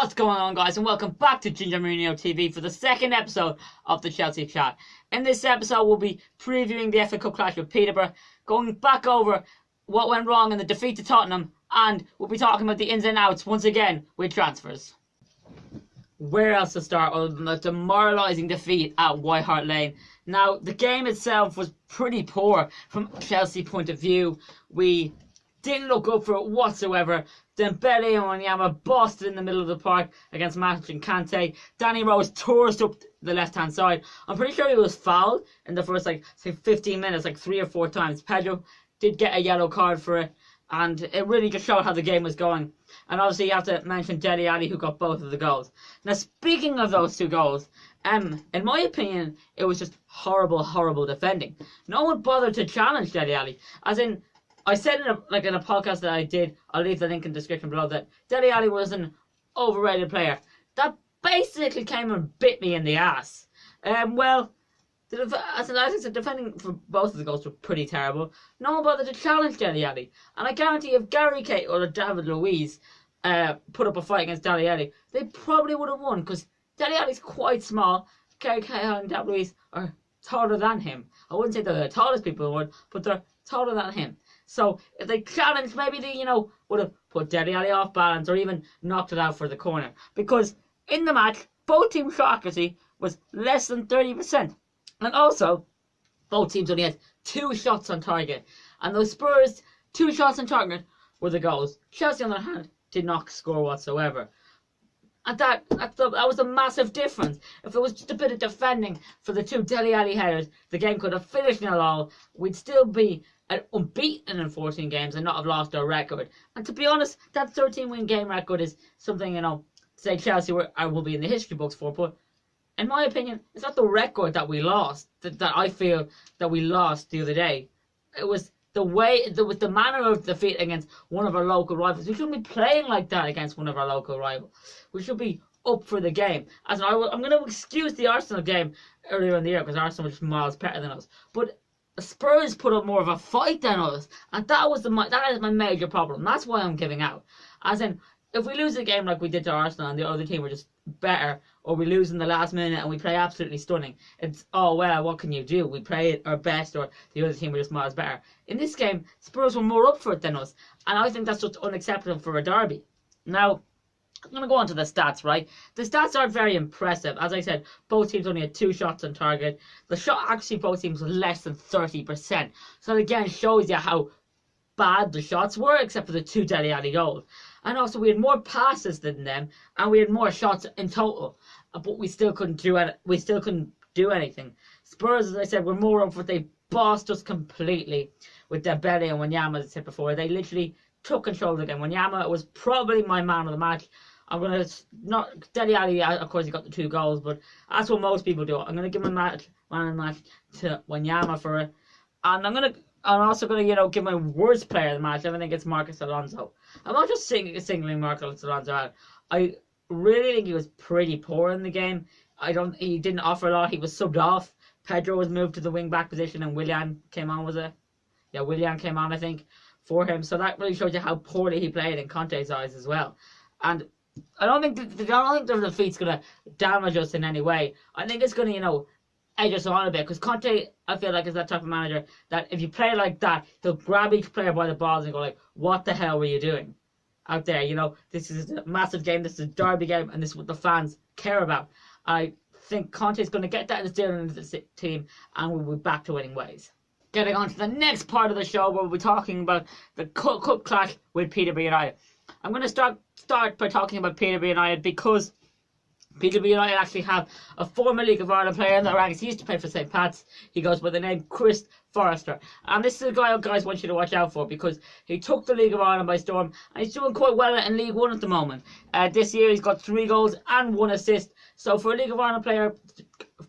What's going on, guys, and welcome back to Ginger Mourinho TV for the second episode of the Chelsea Chat. In this episode, we'll be previewing the FA Cup clash with Peterborough, going back over what went wrong in the defeat to Tottenham, and we'll be talking about the ins and outs once again with transfers. Where else to start other than the demoralising defeat at White Hart Lane? Now, the game itself was pretty poor from Chelsea's point of view. We didn't look up for it whatsoever. Dembele and Wanyama busted in the middle of the park against Matic and Kante. Danny Rose tours up the left-hand side. I'm pretty sure he was fouled in the first, 15 minutes, 3 or 4 times. Pedro did get a yellow card for it, and it really just showed how the game was going. And obviously you have to mention Dele Alli, who got both of the goals. Now, speaking of those 2 goals, in my opinion, it was just horrible defending. No one bothered to challenge Dele Alli. As in, I said in a podcast that I did, I'll leave the link in the description below, that Dele Alli was an overrated player. That basically came and bit me in the ass. The defending for both of the goals were pretty terrible. No one bothered to challenge Dele Alli. And I guarantee if Gary Cahill or David Luiz put up a fight against Dele Alli, they probably would have won, because Dele Alli's quite small. Gary Cahill and David Luiz are taller than him. I wouldn't say they're the tallest people in the world, but they're taller than him. So if they challenged, maybe they, would have put Dele Alli off balance or even knocked it out for the corner. Because in the match, both teams' shot accuracy was less than 30%. And also, both teams only had 2 shots on target. And those Spurs' 2 shots on target were the goals. Chelsea, on the other hand, did not score whatsoever. And that was a massive difference. If it was just a bit of defending for the 2 Dele Alli headers, the game could have finished 0-0. We'd still be unbeaten in 14 games and not have lost our record. And to be honest, that 13-win game record is something, say Chelsea will be in the history books for. But in my opinion, it's not the record that we lost, that I feel that we lost the other day. It was the manner of defeat against one of our local rivals. We shouldn't be playing like that against one of our local rivals. We should be up for the game. I'm going to excuse the Arsenal game earlier in the year, because Arsenal was just miles better than us. But Spurs put up more of a fight than us, and that is my major problem. That's why I'm giving out. As in, if we lose a game like we did to Arsenal and the other team were just better, or we lose in the last minute and we play absolutely stunning, it's, oh well, what can you do? We play our best, or the other team were just miles better. In this game, Spurs were more up for it than us, and I think that's just unacceptable for a derby. Now, I'm going to go on to the stats, right? The stats aren't very impressive. As I said, both teams only had 2 shots on target. The shot accuracy both teams was less than 30%. So again, shows you how bad the shots were, except for the 2 Dele Alli goals. And also, we had more passes than them, and we had more shots in total. But we still couldn't do it. We still couldn't do anything. Spurs, as I said, were more up for it. They bossed us completely with Dembele and Wanyama, as I said before. They literally took control of the game. Wanyama was probably my man of the match. I'm going to not Dele Alli, of course, he got the 2 goals, but that's what most people do. I'm going to give my man of the match to Wanyama for it. And I'm also going to, give my worst player of the match. I think it's Marcos Alonso. I'm not just singling Marcos Alonso out. I really think he was pretty poor in the game. He didn't offer a lot. He was subbed off. Pedro was moved to the wing-back position, and Willian came on, was it? Yeah, Willian came on, I think, for him. So that really shows you how poorly he played in Conte's eyes as well. And I don't think the defeat's going to damage us in any way. I think it's going to, edge us on a bit. Because Conte, I feel like, is that type of manager that if you play like that, he'll grab each player by the balls and go like, what the hell were you doing out there? This is a massive game. This is a derby game. And this is what the fans care about. I think Conte's going to get that instilling into the team. And we'll be back to winning ways. Getting on to the next part of the show, where we'll be talking about the cup clash with Peterborough United. I'm going to start by talking about Peterborough United, because Peterborough United actually have a former League of Ireland player in their ranks. He used to play for St. Pat's. He goes by the name Chris Forrester. And this is a guy guys want you to watch out for, because he took the League of Ireland by storm, and he's doing quite well in League 1 at the moment. This year he's got 3 goals and 1 assist. So for a League of Ireland player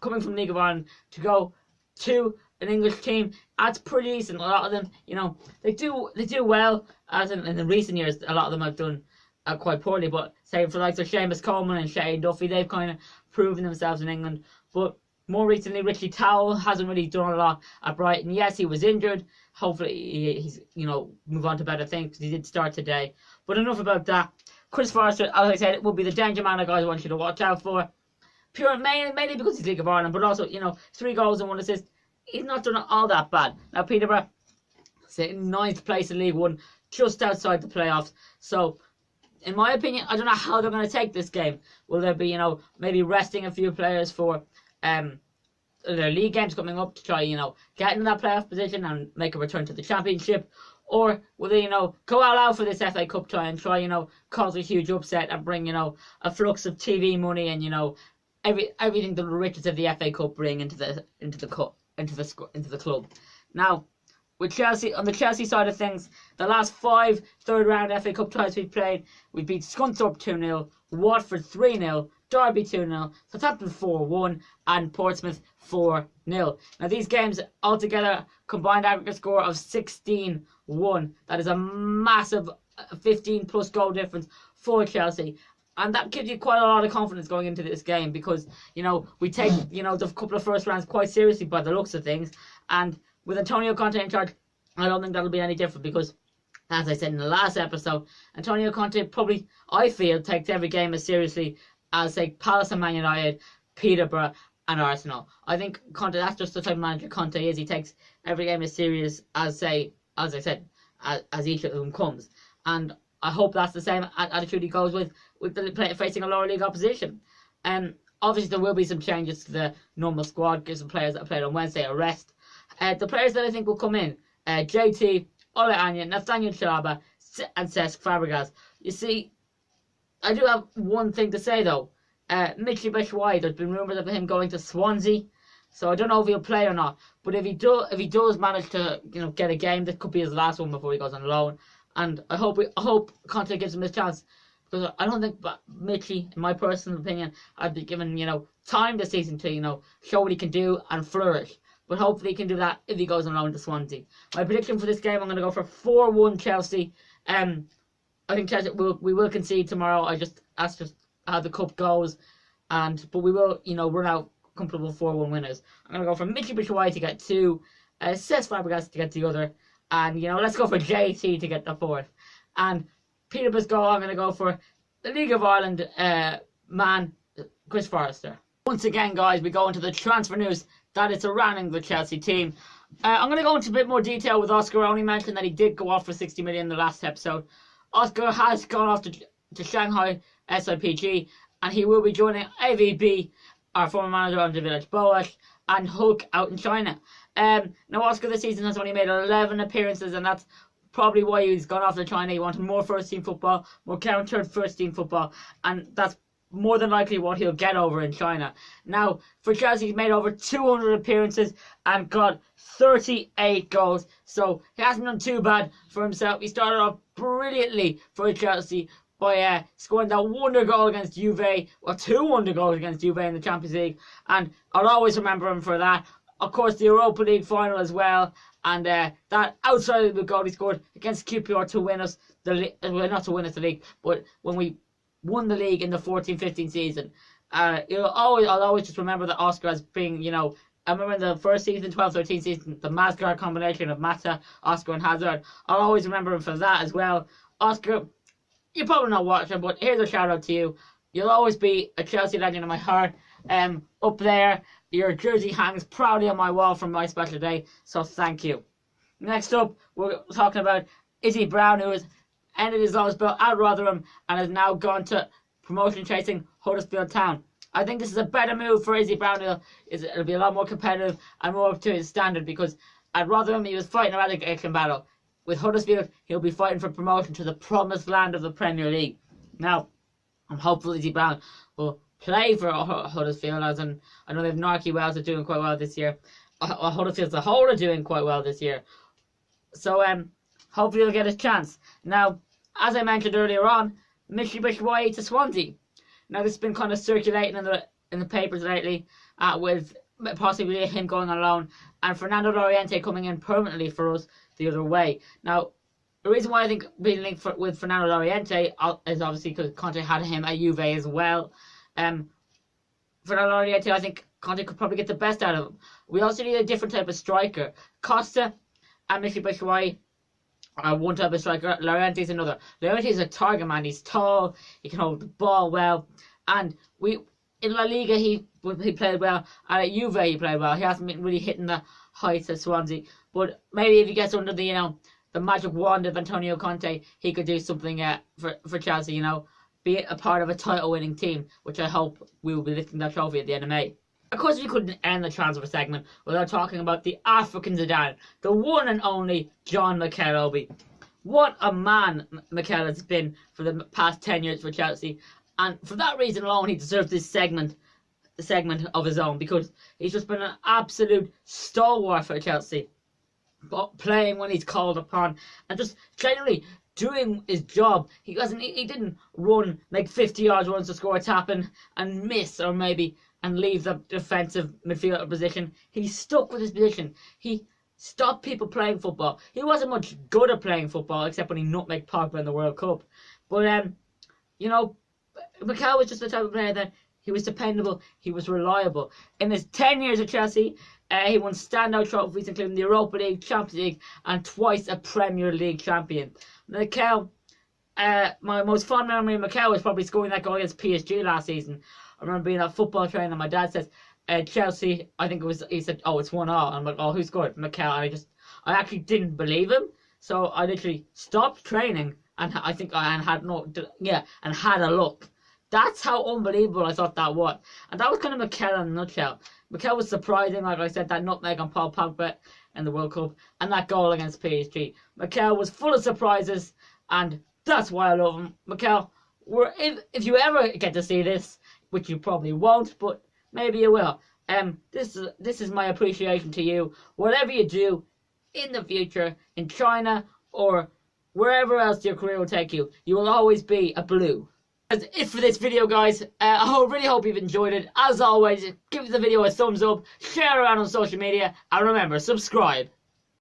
coming from League of Ireland to go to an English team, that's pretty decent. A lot of them, they do well. As in the recent years, a lot of them have done quite poorly. But say for like Seamus Coleman and Shane Duffy, they've kind of proven themselves in England. But more recently, Richie Towell hasn't really done a lot at Brighton. Yes, he was injured. Hopefully he's move on to better things, because he did start today. But enough about that. Chris Forrester, as I said, it will be the danger man that guys want you to watch out for. Mainly because he's League of Ireland, but also, 3 goals and 1 assist. He's not done all that bad. Now, Peterborough, sitting 9th place in League One, just outside the playoffs. So, in my opinion, I don't know how they're going to take this game. Will there be, maybe resting a few players for their league games coming up to try, get into that playoff position and make a return to the championship? Or will they, go all out for this FA Cup tie and try, cause a huge upset and bring, a flux of TV money and, everything the riches of the FA Cup bring into the club. Now, with Chelsea, on the Chelsea side of things, the last 5 third-round FA Cup ties we've played, we beat Scunthorpe 2-0, Watford 3-0, Derby 2-0, Southampton 4-1, and Portsmouth 4-0. Now, these games altogether combined aggregate score of 16-1. That is a massive 15-plus goal difference for Chelsea. And that gives you quite a lot of confidence going into this game because, we take, the couple of first rounds quite seriously by the looks of things. And with Antonio Conte in charge, I don't think that'll be any different because, as I said in the last episode, Antonio Conte probably, I feel, takes every game as seriously as, say, Palace and Man United, Peterborough and Arsenal. I think Conte, that's just the type of manager Conte is. He takes every game as serious as, say, as I said, as each of them comes. And I hope that's the same attitude he goes with the facing a lower league opposition. Obviously, there will be some changes to the normal squad. Give some players that played on Wednesday a rest. The players that I think will come in, JT, Ole Anya, Nathaniel Chalaba, and Cesc Fabregas. You see, I do have one thing to say though. Michy Batshuayi, there's been rumours of him going to Swansea, so I don't know if he'll play or not. But if he does manage to get a game, this could be his last one before he goes on loan. And I hope Conte gives him his chance because I don't think Michy, in my personal opinion, I'd be given time this season to show what he can do and flourish. But hopefully he can do that if he goes on loan to Swansea. My prediction for this game, I'm going to go for 4-1 Chelsea. I think Chelsea we will concede tomorrow. That's just how the cup goes, but we will run out comfortable 4-1 winners. I'm going to go for Michy Batshuayi to get 2, Cesc Fabregas to get the other, and let's go for JT to get the 4th. And Peterborough's goal, I'm going to go for the League of Ireland man, Chris Forrester. Once again, guys, we go into the transfer news that is surrounding the Chelsea team. I'm going to go into a bit more detail with Oscar. I only mentioned that he did go off for 60 million in the last episode. Oscar has gone off to Shanghai SIPG, and he will be joining AVB, our former manager on the Village Boas, and Hulk out in China. Now, Oscar this season has only made 11 appearances, and that's probably why he's gone off to China. He wanted more first-team football, more countered first-team football, and that's more than likely what he'll get over in China. Now, for Chelsea, he's made over 200 appearances and got 38 goals. So, he hasn't done too bad for himself. He started off brilliantly for Chelsea by scoring that wonder goal against Juve, or 2 wonder goals against Juve in the Champions League. And I'll always remember him for that. Of course, the Europa League final as well. And that outside of the goal he scored against QPR to win us the league. Well, not to win us the league, but when we won the league in the 14-15 season. I'll always just remember that Oscar as being, I remember in the first season, 12-13 season, the Masgard combination of Mata, Oscar and Hazard. I'll always remember him for that as well. Oscar, you're probably not watching, but here's a shout out to you. You'll always be a Chelsea legend in my heart. Up there, your jersey hangs proudly on my wall from my special day, so thank you. Next up, we're talking about Izzy Brown, who has ended his loan spell at Rotherham and has now gone to promotion chasing Huddersfield Town. I think this is a better move for Izzy Brown. It'll be a lot more competitive and more up to his standard because at Rotherham he was fighting a relegation battle. With Huddersfield, he'll be fighting for promotion to the promised land of the Premier League. Now, I'm hopeful Izzy Brown will play for Huddersfield, as in, I know they've Narky Wells are doing quite well this year. Huddersfield as a whole are doing quite well this year. So, hopefully he'll get his chance. Now, as I mentioned earlier on, Michy Batshuayi to Swansea. Now, this has been kind of circulating in the papers lately, with possibly him going on loan and Fernando Llorente coming in permanently for us the other way. Now, the reason why I think being linked with Fernando Llorente is obviously because Conte had him at Juve as well. Fernando Llorente, I think Conte could probably get the best out of him. We also need a different type of striker. Costa and Michy Batshuayi one type of striker. Llorente's another. Llorente's a target man. He's tall. He can hold the ball well. And in La Liga he played well. And at Juve he played well. He hasn't been really hitting the heights at Swansea. But maybe if he gets under the the magic wand of Antonio Conte, he could do something for Chelsea. Be a part of a title-winning team, which I hope we will be lifting that trophy at the end of May. Of course, we couldn't end the transfer segment without talking about the African Zidane, the one and only John Mikel. What a man Mikel has been for the past 10 years for Chelsea, and for that reason alone, he deserves this segment of his own, because he's just been an absolute stalwart for Chelsea, playing when he's called upon, and just generally doing his job. He didn't run like 50-yard runs to score a tap and miss, or maybe and leave the defensive midfielder position. He stuck with his position. He stopped people playing football. He wasn't much good at playing football, except when he nutmegged Pogba in the World Cup. But Mikel was just the type of player that he was dependable. He was reliable. In his 10 years at Chelsea, he won standout trophies, including the Europa League, Champions League, and twice a Premier League champion. Mikel, my most fond memory of Mikel was probably scoring that goal against PSG last season. I remember being at football training and my dad says, Chelsea, I think he said, oh, it's 1-1. I'm like, oh, who scored? Mikel. And I actually didn't believe him. So I literally stopped training and had a look. That's how unbelievable I thought that was. And that was kind of Mikel in a nutshell. Mikel was surprising, like I said, that nutmeg on Paul Pogba in the World Cup, and that goal against PSG. Mikel was full of surprises, and that's why I love him. Mikel, if you ever get to see this, which you probably won't, but maybe you will, this is my appreciation to you. Whatever you do in the future, in China or wherever else your career will take you, you will always be a blue. That's it for this video, guys. I really hope you've enjoyed it. As always, give the video a thumbs up, share it around on social media, and remember, subscribe.